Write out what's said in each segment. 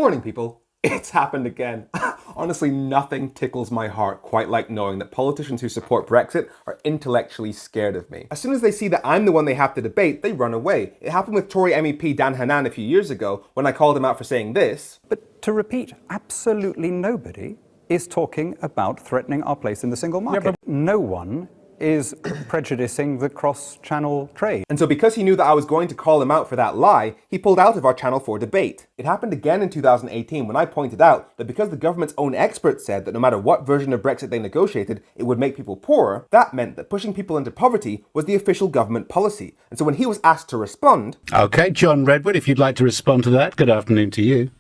Morning, people. It's happened again. Honestly, nothing tickles my heart quite like knowing that politicians who support Brexit are intellectually scared of me. As soon as they see that I'm the one they have to debate, they run away. It happened with Tory MEP Dan Hannan a few years ago when I called him out for saying this. But to repeat, absolutely nobody is talking about threatening our place in the single market. Yeah, no one is prejudicing the cross-channel trade. And so because he knew that I was going to call him out for that lie, he pulled out of our Channel 4 debate. It happened again in 2018 when I pointed out that because the government's own experts said that no matter what version of Brexit they negotiated, it would make people poorer, that meant that pushing people into poverty was the official government policy. And so when he was asked to respond... Okay, John Redwood, if you'd like to respond to that, good afternoon to you.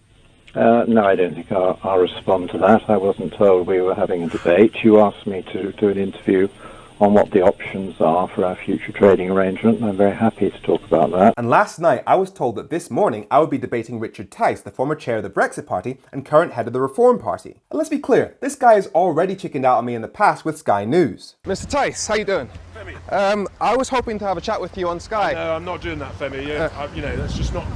No, I don't think I'll respond to that. I wasn't told we were having a debate. You asked me to do an interview on what the options are for our future trading arrangement, and I'm very happy to talk about that. And last night, I was told that this morning I would be debating Richard Tice, the former chair of the Brexit Party and current head of the Reform Party. And let's be clear, this guy has already chickened out on me in the past with Sky News. Mr. Tice, how you doing? Femi. I was hoping to have a chat with you on Sky. No, I'm not doing that, Femi. You know, that's just not...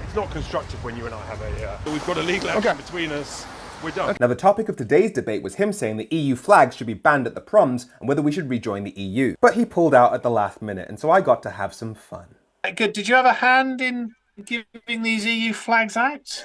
It's not constructive when you and I have a... we've got a legal action between us. We're done. Now, the topic of today's debate was him saying the EU flags should be banned at the proms and whether we should rejoin the EU. But he pulled out at the last minute, and so I got to have some fun. Good. Did you have a hand in giving these EU flags out?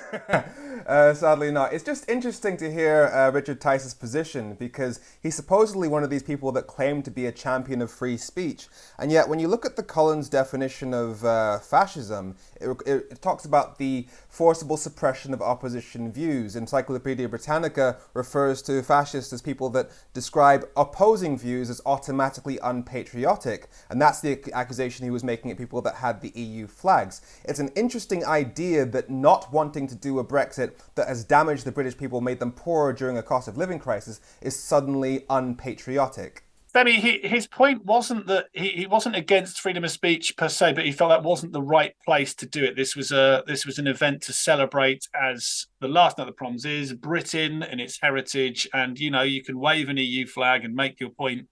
Sadly not. It's just interesting to hear Richard Tice's position because he's supposedly one of these people that claim to be a champion of free speech. And yet when you look at the Collins definition of fascism, it talks about the forcible suppression of opposition views. Encyclopedia Britannica refers to fascists as people that describe opposing views as automatically unpatriotic. And that's the accusation he was making at people that had the EU flags. It's an interesting idea that not wanting to do a Brexit that has damaged the British people, made them poorer during a cost of living crisis, is suddenly unpatriotic. Femi, his point wasn't that he wasn't against freedom of speech per se, but he felt that wasn't the right place to do it. This was an event to celebrate, as the last night of the proms is, Britain and its heritage, and you know you can wave an EU flag and make your point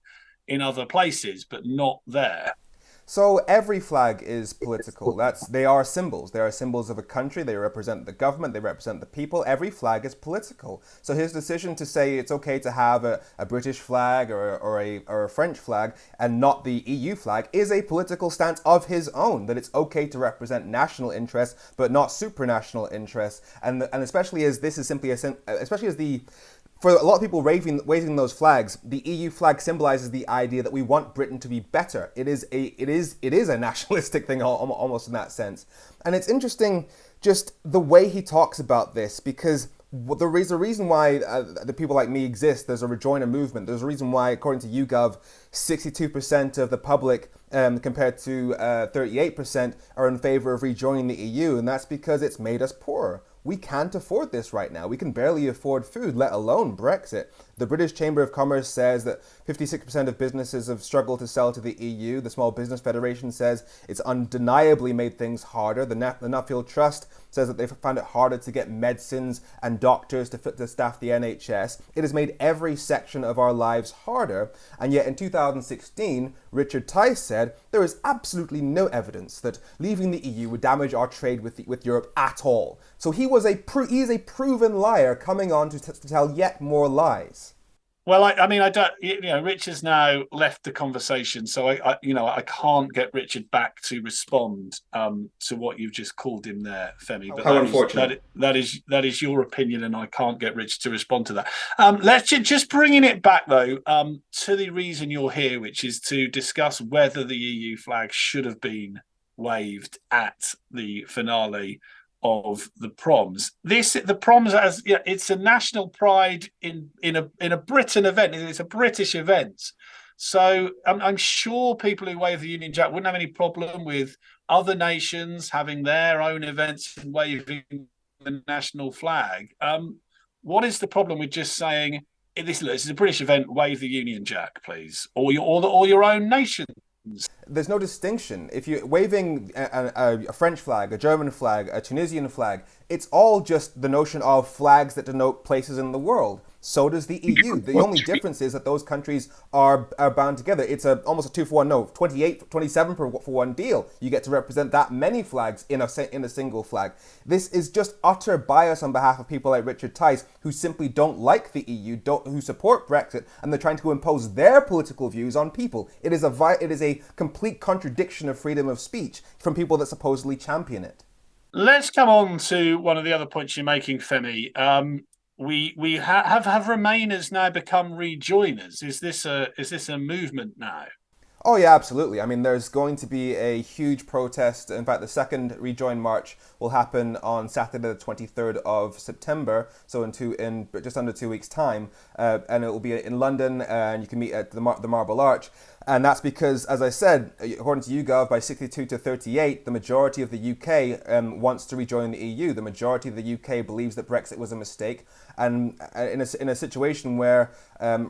in other places, but not there. So every flag is political. They are symbols. They are symbols of a country. They represent the government. They represent the people. Every flag is political. So his decision to say it's okay to have a British flag or a French flag and not the EU flag is a political stance of his own. That it's okay to represent national interests but not supranational interests. And especially as this is simply for a lot of people waving those flags, the EU flag symbolizes the idea that we want Britain to be better. It is a nationalistic thing almost in that sense. And it's interesting just the way he talks about this, because the reason why the people like me exist, there's a rejoiner movement. There's a reason why, according to YouGov, 62% of the public compared to 38% are in favor of rejoining the EU. And that's because it's made us poorer. We can't afford this right now. We can barely afford food, let alone Brexit. The British Chamber of Commerce says that 56% of businesses have struggled to sell to the EU. The Small Business Federation says it's undeniably made things harder. The Nuffield Trust says that they've found it harder to get medicines and doctors to staff the NHS. It has made every section of our lives harder. And yet in 2016, Richard Tice said there is absolutely no evidence that leaving the EU would damage our trade with Europe at all. So he is a proven liar coming on to tell yet more lies. Well, I don't. Richard's now left the conversation, so I can't get Richard back to respond to what you've just called him there, Femi. But how unfortunate. That is your opinion, and I can't get Richard to respond to that. Let's just bringing it back though to the reason you're here, which is to discuss whether the EU flag should have been waved at the finale of the proms. The proms it's a national pride in a Britain event. It's a British event. So I'm sure people who wave the Union Jack wouldn't have any problem with other nations having their own events and waving the national flag. What is the problem with just saying this is a British event, wave the Union Jack, please, or your own nation? There's no distinction. If you're waving a French flag, a German flag, a Tunisian flag, it's all just the notion of flags that denote places in the world. So does the EU. The only difference is that those countries are bound together. It's almost a 2-for-1, no, 27 for one deal. You get to represent that many flags in a single flag. This is just utter bias on behalf of people like Richard Tice, who simply don't like the EU, who support Brexit, and they're trying to impose their political views on people. It is a complete contradiction of freedom of speech from people that supposedly champion it. Let's come on to one of the other points you're making, Femi. We have Remainers now become rejoiners. Is this a movement now? Oh yeah, absolutely. I mean, there's going to be a huge protest. In fact, the second Rejoin March will happen on Saturday, the 23rd of September, so in just under 2 weeks' time, and it will be in London, and you can meet at the Marble Arch. And that's because, as I said, according to YouGov, by 62 to 38, the majority of the UK wants to rejoin the EU. The majority of the UK believes that Brexit was a mistake. And in a situation where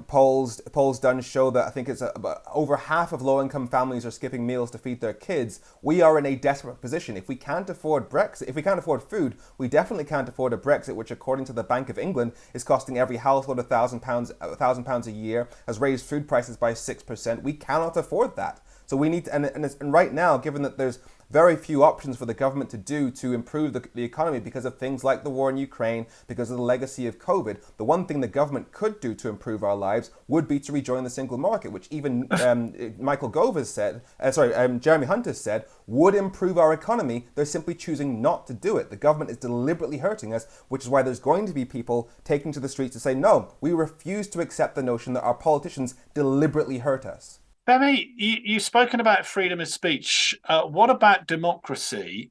polls done show that I think it's about over half of low-income families are skipping meals to feed their kids, we are in a desperate position. If we can't afford Brexit, if we can't afford food, we definitely can't afford a Brexit, which, according to the Bank of England, is costing every household £1,000 a year, has raised food prices by 6%. We cannot afford that. So we need to, and right now, given that there's very few options for the government to do to improve the economy because of things like the war in Ukraine, because of the legacy of COVID, the one thing the government could do to improve our lives would be to rejoin the single market, which even Michael Gove has said, Jeremy Hunt has said, would improve our economy. They're simply choosing not to do it. The government is deliberately hurting us, which is why there's going to be people taking to the streets to say, no, we refuse to accept the notion that our politicians deliberately hurt us. Femi, you've spoken about freedom of speech. What about democracy?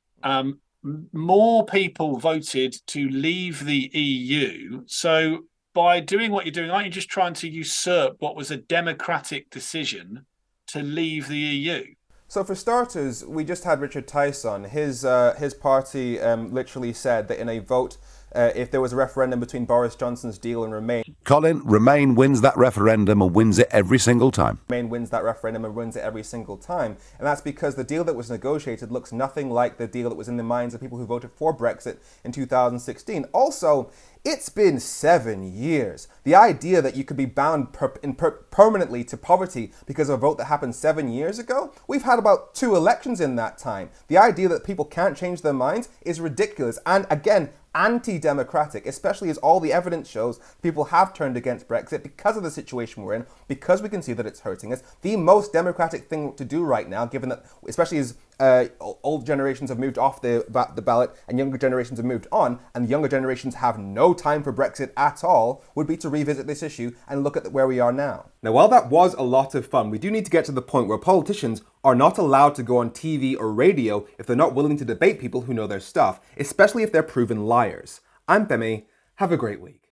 More people voted to leave the EU. So by doing what you're doing, aren't you just trying to usurp what was a democratic decision to leave the EU? So for starters, we just had Richard Tice on. His party literally said that in a vote, if there was a referendum between Boris Johnson's deal and Remain, Colin, Remain wins that referendum and wins it every single time. Remain wins that referendum and wins it every single time. And that's because the deal that was negotiated looks nothing like the deal that was in the minds of people who voted for Brexit in 2016. Also, it's been 7 years. The idea that you could be bound permanently to poverty because of a vote that happened 7 years ago, we've had about 2 elections in that time. The idea that people can't change their minds is ridiculous. And again, anti-democratic, especially as all the evidence shows people have turned against Brexit because of the situation we're in, because we can see that it's hurting us. The most democratic thing to do right now, given that, especially as old generations have moved off the ballot and younger generations have moved on, and the younger generations have no time for Brexit at all, would be to revisit this issue and look at where we are now. Now, while that was a lot of fun, we do need to get to the point where politicians are not allowed to go on TV or radio if they're not willing to debate people who know their stuff, especially if they're proven liars. I'm Femi. Have a great week.